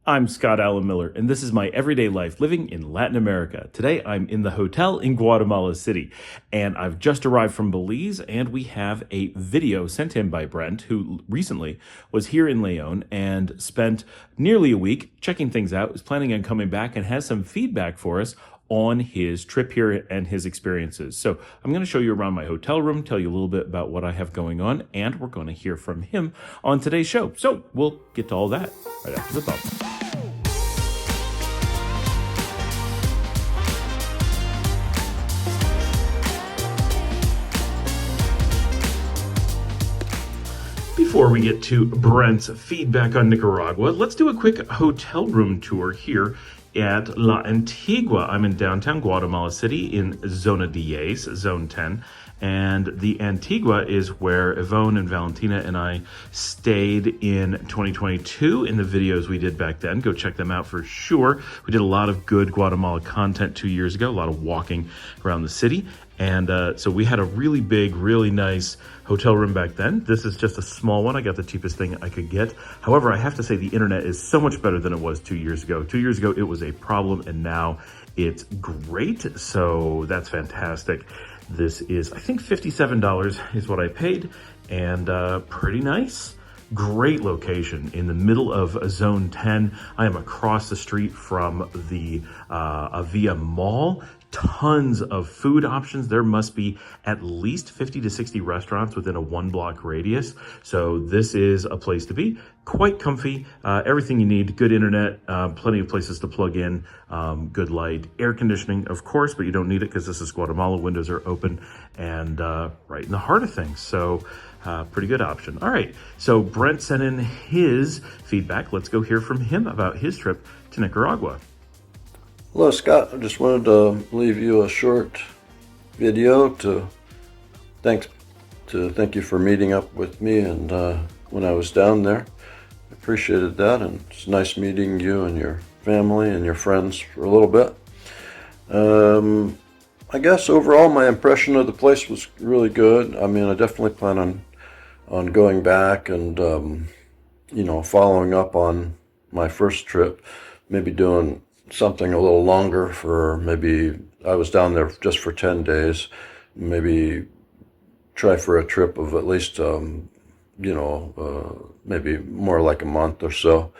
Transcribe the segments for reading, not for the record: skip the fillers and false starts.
I'm Scott Allen Miller, and this is my everyday life living in Latin America. Today, I'm in the hotel in Guatemala City, and I've just arrived from Belize, and we have a video sent in by Brent, who recently was here in Leon and spent nearly a week checking things out, is planning on coming back, and has some feedback for us on his trip here and his experiences. So I'm going to show you around my hotel room, tell you a little bit about what I have going on, and we're going to hear from him on today's show. So we'll get to all that right after the bump. Before we get to Brent's feedback on Nicaragua, let's do a quick hotel room tour here at La Antigua. I'm in downtown Guatemala City in Zona 10, Zone 10. And the Antigua is where Yvonne and Valentina and I stayed in 2022 in the videos we did back then. Go check them out for sure. We did a lot of good Guatemala content 2 years ago, a lot of walking around the city. And so we had a really big, really nice hotel room back then. This is just a small one. I got the cheapest thing I could get. However, I have to say the internet is so much better than it was 2 years ago. 2 years ago, it was a problem, and now it's great. So that's fantastic. This is, I think, $57 is what I paid, and pretty nice. Great location in the middle of Zone 10. I am across the street from the Avia Mall. Tons of food options. There must be at least 50 to 60 restaurants within a 1 block radius. So this is a place to be. Quite comfy, everything you need, good internet, plenty of places to plug in, good light, air conditioning, of course, but you don't need it because this is Guatemala. Windows are open and right in the heart of things. So pretty good option. All right, so Brent sent in his feedback. Let's go hear from him about his trip to Nicaragua. Hello, Scott. I just wanted to leave you a short video to thank you for meeting up with me and when I was down there. I appreciated that, and it's nice meeting you and your family and your friends for a little bit. I guess overall my impression of the place was really good. I mean, I definitely plan on going back and following up on my first trip, maybe doing something a little longer for maybe, I was down there just for 10 days, maybe try for a trip of at least, maybe more like a month or so.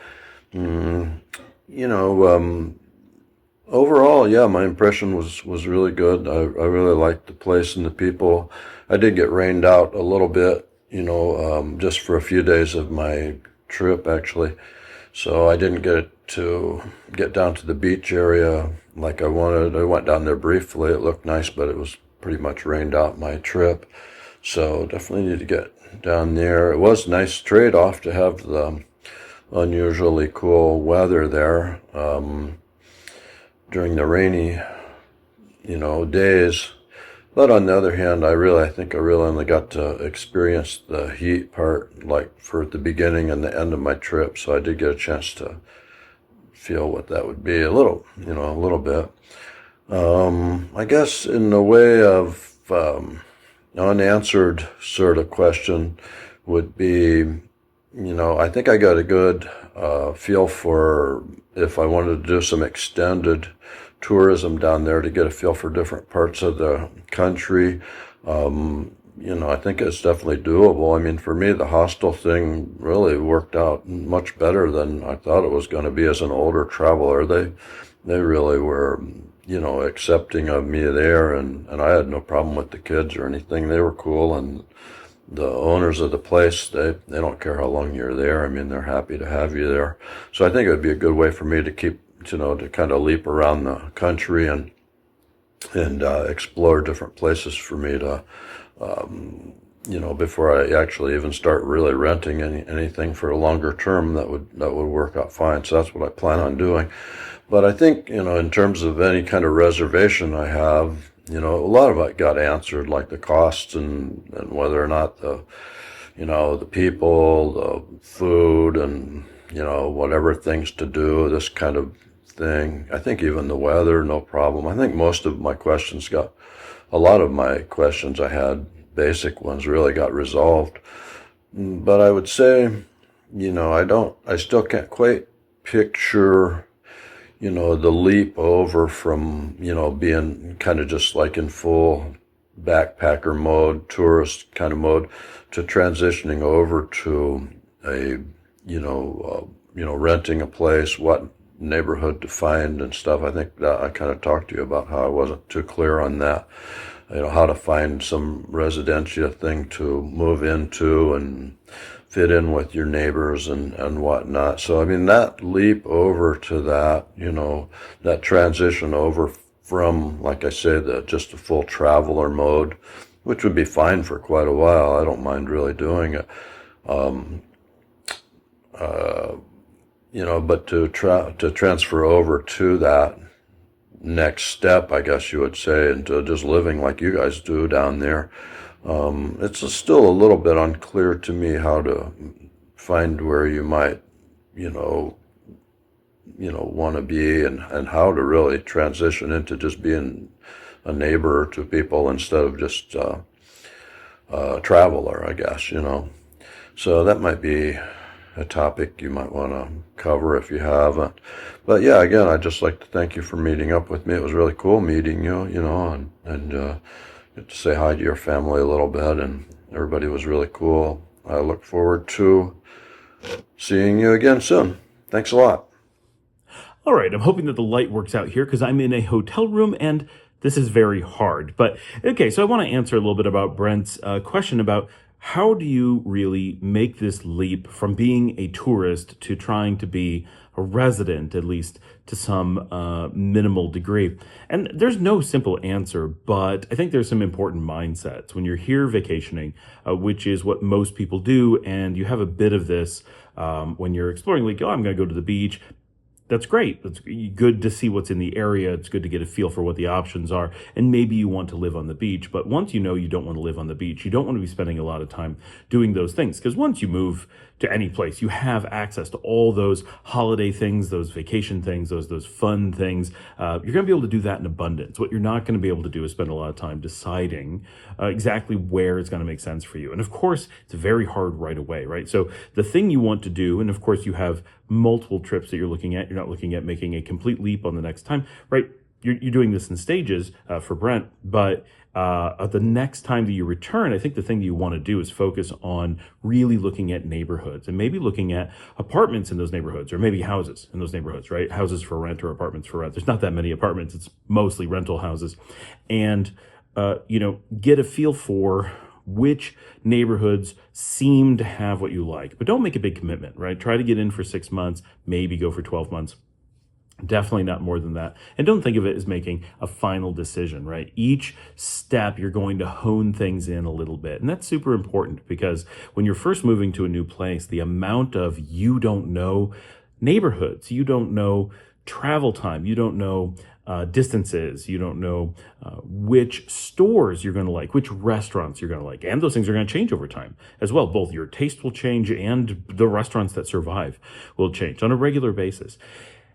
Overall, yeah, my impression was really good. I really liked the place and the people. I did get rained out a little bit, just for a few days of my trip, actually. So I didn't get down to the beach area like I wanted. I went down there briefly. It looked nice, but it was pretty much rained out my trip. So definitely need to get down there. It was a nice trade-off to have the unusually cool weather there during the rainy, days. But on the other hand, I think I really only got to experience the heat part, like for the beginning and the end of my trip. So I did get a chance to feel what that would be a little bit. I guess in the way of unanswered sort of question would be, I think I got a good feel for if I wanted to do some extended tourism down there to get a feel for different parts of the country. I think it's definitely doable. I mean, for me, the hostel thing really worked out much better than I thought it was going to be as an older traveler. They really were, accepting of me there, and I had no problem with the kids or anything. They were cool, and the owners of the place, they don't care how long you're there. I mean, they're happy to have you there. So I think it would be a good way for me to keep, to kind of leap around the country and explore different places for me to, before I actually even start really renting anything for a longer term, that would work out fine. So that's what I plan on doing. But I think, in terms of any kind of reservation I have, a lot of it got answered, like the costs and whether or not the people, the food, and, whatever things to do, this kind of thing. I think even the weather, no problem. I think a lot of my questions I had, basic ones, really got resolved. But I would say, I still can't quite picture, the leap over from, being kind of just like in full backpacker mode, tourist kind of mode, to transitioning over to a, renting a place, what neighborhood to find and stuff. I think that I kind of talked to you about how I wasn't too clear on that, how to find some residential thing to move into and fit in with your neighbors and whatnot. So, I mean, that leap over to that, that transition over from, like I say, just a full traveler mode, which would be fine for quite a while. I don't mind really doing it. But to transfer over to that next step, I guess you would say, into just living like you guys do down there, it's still a little bit unclear to me how to find where you might, want to be and how to really transition into just being a neighbor to people instead of just a traveler, I guess, So that might be a topic you might want to cover if you haven't. But yeah, again, I'd just like to thank you for meeting up with me. It was really cool meeting you, and get to say hi to your family a little bit, and everybody was really cool. I look forward to seeing you again soon. Thanks a lot. All right, I'm hoping that the light works out here because I'm in a hotel room and this is very hard. But okay, so I want to answer a little bit about Brent's question about how do you really make this leap from being a tourist to trying to be a resident, at least to some minimal degree? And there's no simple answer, but I think there's some important mindsets when you're here vacationing, which is what most people do. And you have a bit of this when you're exploring, like, oh, I'm going to go to the beach. That's great. It's good to see what's in the area. It's good to get a feel for what the options are. And maybe you want to live on the beach. But once you know you don't want to live on the beach, you don't want to be spending a lot of time doing those things. Because once you move to any place, you have access to all those holiday things, those vacation things, those fun things. You're going to be able to do that in abundance. What you're not going to be able to do is spend a lot of time deciding exactly where it's going to make sense for you. And of course, it's very hard right away, right? So the thing you want to do, and of course you have multiple trips that you're looking at. You're not looking at making a complete leap on the next time, right? You're doing this in stages for Brent, but the next time that you return, I think the thing that you want to do is focus on really looking at neighborhoods and maybe looking at apartments in those neighborhoods, or maybe houses in those neighborhoods, right? Houses for rent or apartments for rent. There's not that many apartments. It's mostly rental houses. And, get a feel for which neighborhoods seem to have what you like, but don't make a big commitment, right? Try to get in for 6 months, maybe go for 12 months. Definitely not more than that. And don't think of it as making a final decision, right? Each step, you're going to hone things in a little bit. And that's super important because when you're first moving to a new place, the amount of you don't know neighborhoods, you don't know travel time, you don't know distances, you don't know which stores you're going to like, which restaurants you're going to like. And those things are going to change over time as well. Both your taste will change and the restaurants that survive will change on a regular basis.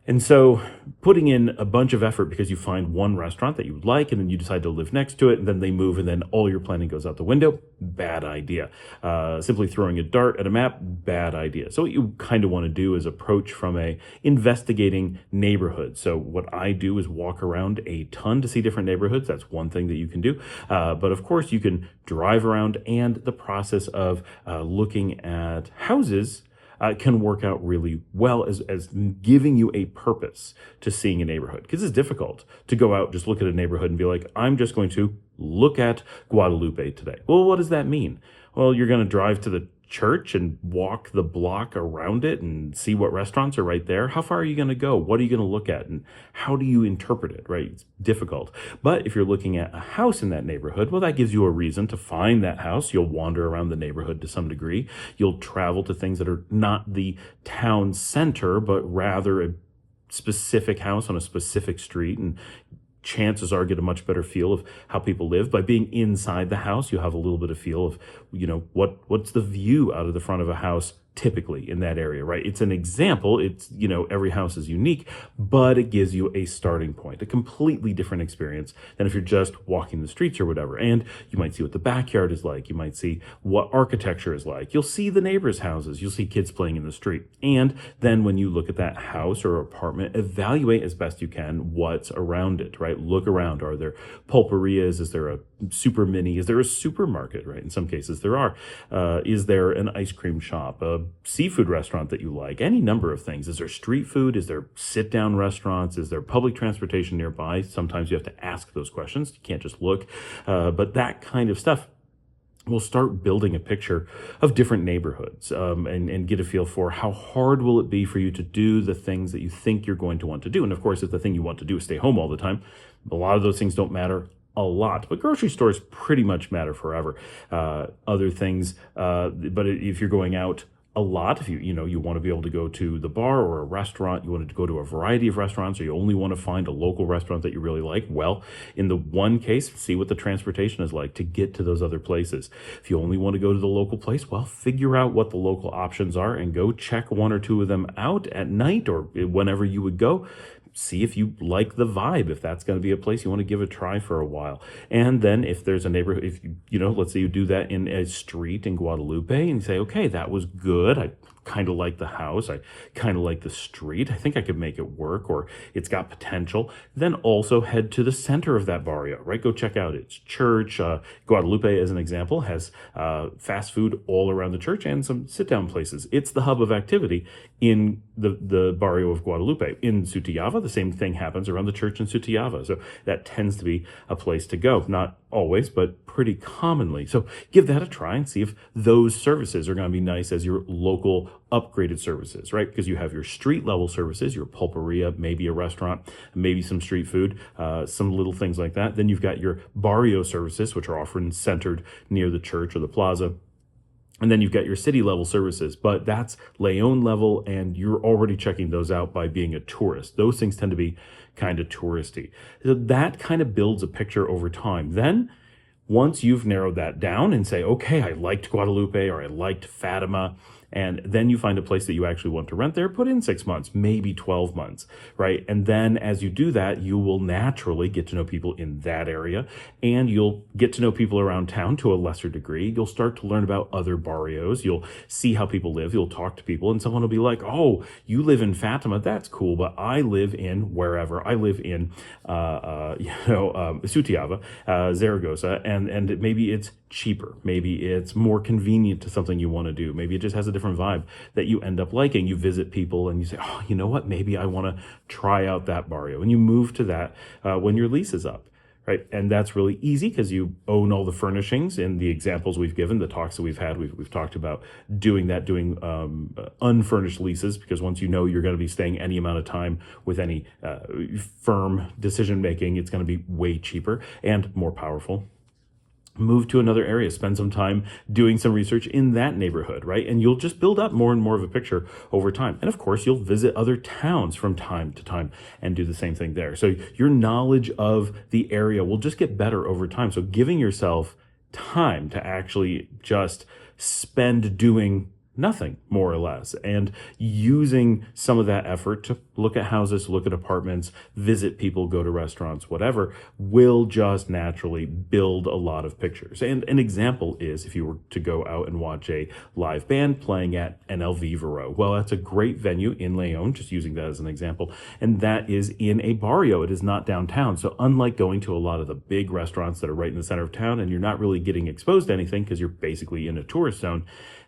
And so putting in a bunch of effort because you find one restaurant that you like and then you decide to live next to it and then they move and then all your planning goes out the window, bad idea. Simply throwing a dart at a map, bad idea. So what you kind of want to do is approach from a investigating neighborhood. So what I do is walk around a ton to see different neighborhoods. That's one thing that you can do. But of course you can drive around, and the process of looking at houses can work out really well as giving you a purpose to seeing a neighborhood. Because it's difficult to go out, just look at a neighborhood and be like, I'm just going to look at Guadalupe today. Well, what does that mean? Well, you're going to drive to the church and walk the block around it and see what restaurants are right there. How far are you going to go? What are you going to look at? And how do you interpret it, right? It's difficult. But if you're looking at a house in that neighborhood, well, that gives you a reason to find that house. You'll wander around the neighborhood to some degree. You'll travel to things that are not the town center, but rather a specific house on a specific street, and chances are get a much better feel of how people live. By being inside the house, you have a little bit of feel of, what's the view out of the front of a house typically in that area, right? It's an example. It's, every house is unique, but it gives you a starting point, a completely different experience than if you're just walking the streets or whatever. And you might see what the backyard is like. You might see what architecture is like. You'll see the neighbors' houses. You'll see kids playing in the street. And then when you look at that house or apartment, evaluate as best you can what's around it, right? Look around. Are there pulperias? Is there a super mini? Is there a supermarket, right? In some cases there are. Is there an ice cream shop, a seafood restaurant that you like? Any number of things. Is there street food? Is there sit-down restaurants? Is there public transportation nearby? Sometimes you have to ask those questions. You can't just look. But that kind of stuff will start building a picture of different neighborhoods, and get a feel for how hard will it be for you to do the things that you think you're going to want to do. And of course, if the thing you want to do is stay home all the time, a lot of those things don't matter a lot, but grocery stores pretty much matter forever. Other things, but if you're going out a lot, if you want to be able to go to the bar or a restaurant, you want to go to a variety of restaurants, or you only want to find a local restaurant that you really like, well, in the one case, see what the transportation is like to get to those other places. If you only want to go to the local place, well, figure out what the local options are and go check one or two of them out at night or whenever you would go. See if you like the vibe, if that's going to be a place you want to give a try for a while. And then if there's a neighborhood, if let's say you do that in a street in Guadalupe and you say, okay, that was good. I kind of like the house. I kind of like the street. I think I could make it work, or it's got potential. Then also head to the center of that barrio, right? Go check out its church. Guadalupe, as an example, has fast food all around the church and some sit-down places. It's the hub of activity in the barrio of Guadalupe. In Sutiava, the same thing happens around the church in Sutiava. So that tends to be a place to go. Not always, but pretty commonly. So give that a try and see if those services are going to be nice as your local upgraded services, right? Because you have your street level services, your pulperia, maybe a restaurant, maybe some street food, some little things like that. Then you've got your barrio services, which are often centered near the church or the plaza. And then you've got your city level services, but that's Leon level, and you're already checking those out by being a tourist. Those things tend to be kind of touristy. So that kind of builds a picture over time. Then once you've narrowed that down and say, okay, I liked Guadalupe or I liked Fatima, and then you find a place that you actually want to rent there, put in 6 months, maybe 12 months, right? And then as you do that, you will naturally get to know people in that area, and you'll get to know people around town to a lesser degree. You'll start to learn about other barrios. You'll see how people live. You'll talk to people, and someone will be like, oh, you live in Fatima. That's cool, but I live in wherever. I live in, Sutiava, Zaragoza, and maybe it's cheaper. Maybe it's more convenient to something you want to do. Maybe it just has a different vibe that you end up liking. You visit people and you say, oh, you know what? Maybe I want to try out that barrio. And you move to that when your lease is up, right? And that's really easy because you own all the furnishings. In the examples we've given, the talks that we've had, we've talked about doing unfurnished leases, because once you know you're going to be staying any amount of time with any firm decision making, it's going to be way cheaper and more powerful. Move to another area, spend some time doing some research in that neighborhood, right? And you'll just build up more and more of a picture over time. And of course, you'll visit other towns from time to time and do the same thing there. So your knowledge of the area will just get better over time. So giving yourself time to actually just spend doing nothing, more or less, and using some of that effort to look at houses, look at apartments, visit people, go to restaurants, whatever, will just naturally build a lot of pictures. And an example is if you were to go out and watch a live band playing at an El Vivero. Well, that's a great venue in Leon, just using that as an example, and that is in a barrio. It is not downtown. So unlike going to a lot of the big restaurants that are right in the center of town and you're not really getting exposed to anything because you're basically in a tourist zone,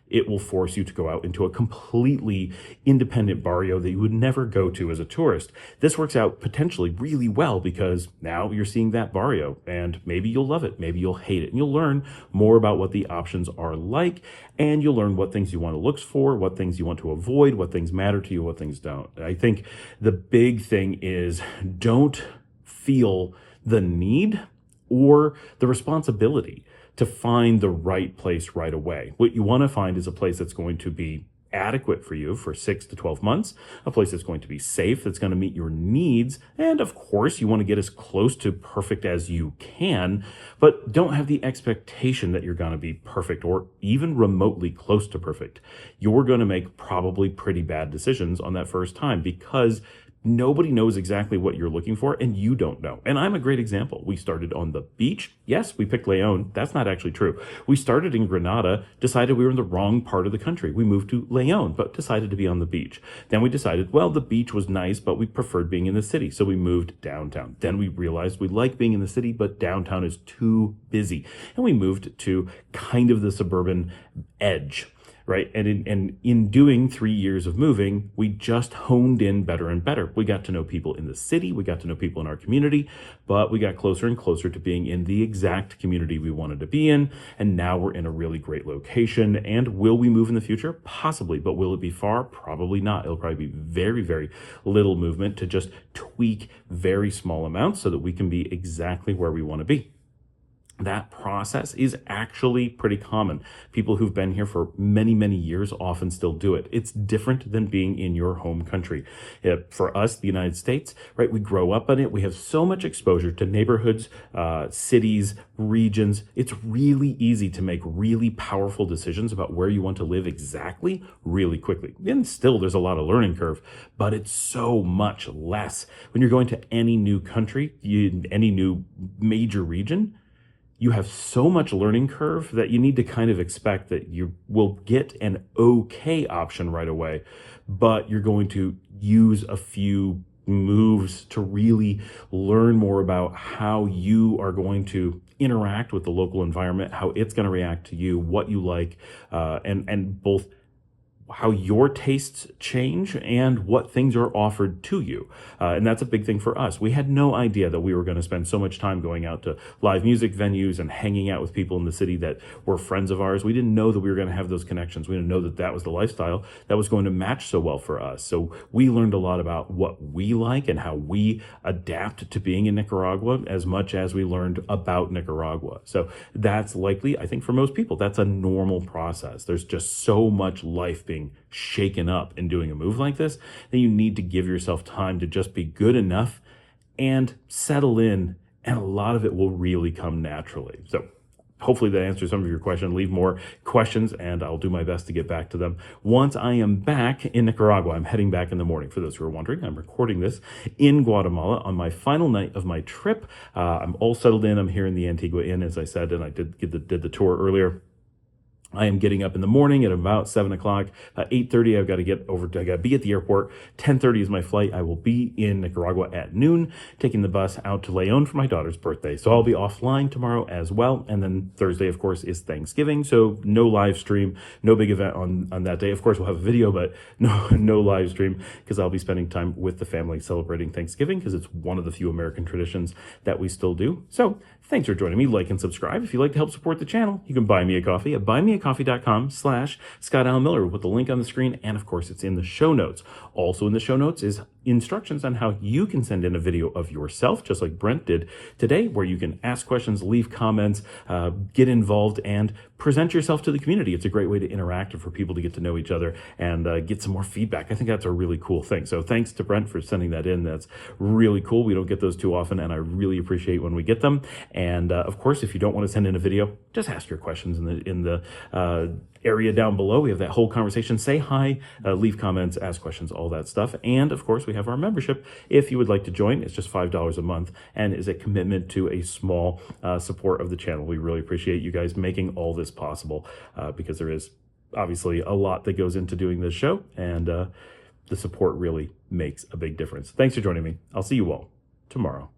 it will force you to go out into a completely independent barrio that you would never go to as a tourist. This works out potentially really well because now you're seeing that barrio, and maybe you'll love it, maybe you'll hate it, and you'll learn more about what the options are like, and you'll learn what things you want to look for, what things you want to avoid, what things matter to you, what things don't. I think the big thing is don't feel the need or the responsibility to find the right place right away. What you want to find is a place that's going to be adequate for you for 6 to 12 months, a place that's going to be safe, that's going to meet your needs. And of course, you want to get as close to perfect as you can, but don't have the expectation that you're going to be perfect or even remotely close to perfect. You're going to make probably pretty bad decisions on that first time because nobody knows exactly what you're looking for, and you don't know. And I'm a great example. We started on the beach. Yes, we picked Leon. That's not actually true. We started in Granada, decided we were in the wrong part of the country. We moved to Leon, but decided to be on the beach. Then we decided, well, the beach was nice, but we preferred being in the city. So we moved downtown. Then we realized we like being in the city, but downtown is too busy. And we moved to kind of the suburban edge. Right. And in doing 3 years of moving, we just honed in better and better. We got to know people in the city. We got to know people in our community, but we got closer and closer to being in the exact community we wanted to be in. And now we're in a really great location. And will we move in the future? Possibly. But will it be far? Probably not. It'll probably be very, very little movement to just tweak very small amounts so that we can be exactly where we want to be. That process is actually pretty common. People who've been here for many, many years often still do it. It's different than being in your home country. For us, the United States, right, we grow up in it. We have so much exposure to neighborhoods, cities, regions. It's really easy to make really powerful decisions about where you want to live exactly really quickly. And still, there's a lot of learning curve, but it's so much less. When you're going to any new country, any new major region, you have so much learning curve that you need to kind of expect that you will get an okay option right away, but you're going to use a few moves to really learn more about how you are going to interact with the local environment, how it's going to react to you, what you like, and both how your tastes change and what things are offered to you. And that's a big thing for us. We had no idea that we were going to spend so much time going out to live music venues and hanging out with people in the city that were friends of ours. We didn't know that we were going to have those connections. We didn't know that that was the lifestyle that was going to match so well for us. So we learned a lot about what we like and how we adapt to being in Nicaragua as much as we learned about Nicaragua. So that's likely, I think for most people, that's a normal process. There's just so much life being shaken up in doing a move like this that you need to give yourself time to just be good enough and settle in, and a lot of it will really come naturally. So hopefully that answers some of your questions. Leave more questions and I'll do my best to get back to them. Once I am back in Nicaragua, I'm heading back in the morning. For those who are wondering, I'm recording this in Guatemala on my final night of my trip. I'm all settled in. I'm here in the Antigua Inn, as I said, and I did the tour earlier. I am getting up in the morning at about 7 o'clock. 8:30, I got to be at the airport. 10:30 is my flight. I will be in Nicaragua at noon, taking the bus out to Leon for my daughter's birthday. So I'll be offline tomorrow as well. And then Thursday, of course, is Thanksgiving. So no live stream, no big event on that day. Of course, we'll have a video, but no live stream because I'll be spending time with the family celebrating Thanksgiving because it's one of the few American traditions that we still do. So thanks for joining me. Like and subscribe. If you'd like to help support the channel, you can buy me a coffee at buymeacoffee.com/Scott Al Miller with the link on the screen. And of course, it's in the show notes. Also in the show notes is instructions on how you can send in a video of yourself, just like Brent did today, where you can ask questions, leave comments, get involved, and present yourself to the community. It's a great way to interact and for people to get to know each other and get some more feedback. I think that's a really cool thing. So thanks to Brent for sending that in. That's really cool. We don't get those too often, and I really appreciate when we get them. And of course, if you don't want to send in a video, just ask your questions in the area down below. We have that whole conversation. Say hi, leave comments, ask questions, all that stuff. And of course, we have our membership. If you would like to join, it's just $5 a month and is a commitment to a small support of the channel. We really appreciate you guys making all this possible because there is obviously a lot that goes into doing this show, and the support really makes a big difference. Thanks for joining me. I'll see you all tomorrow.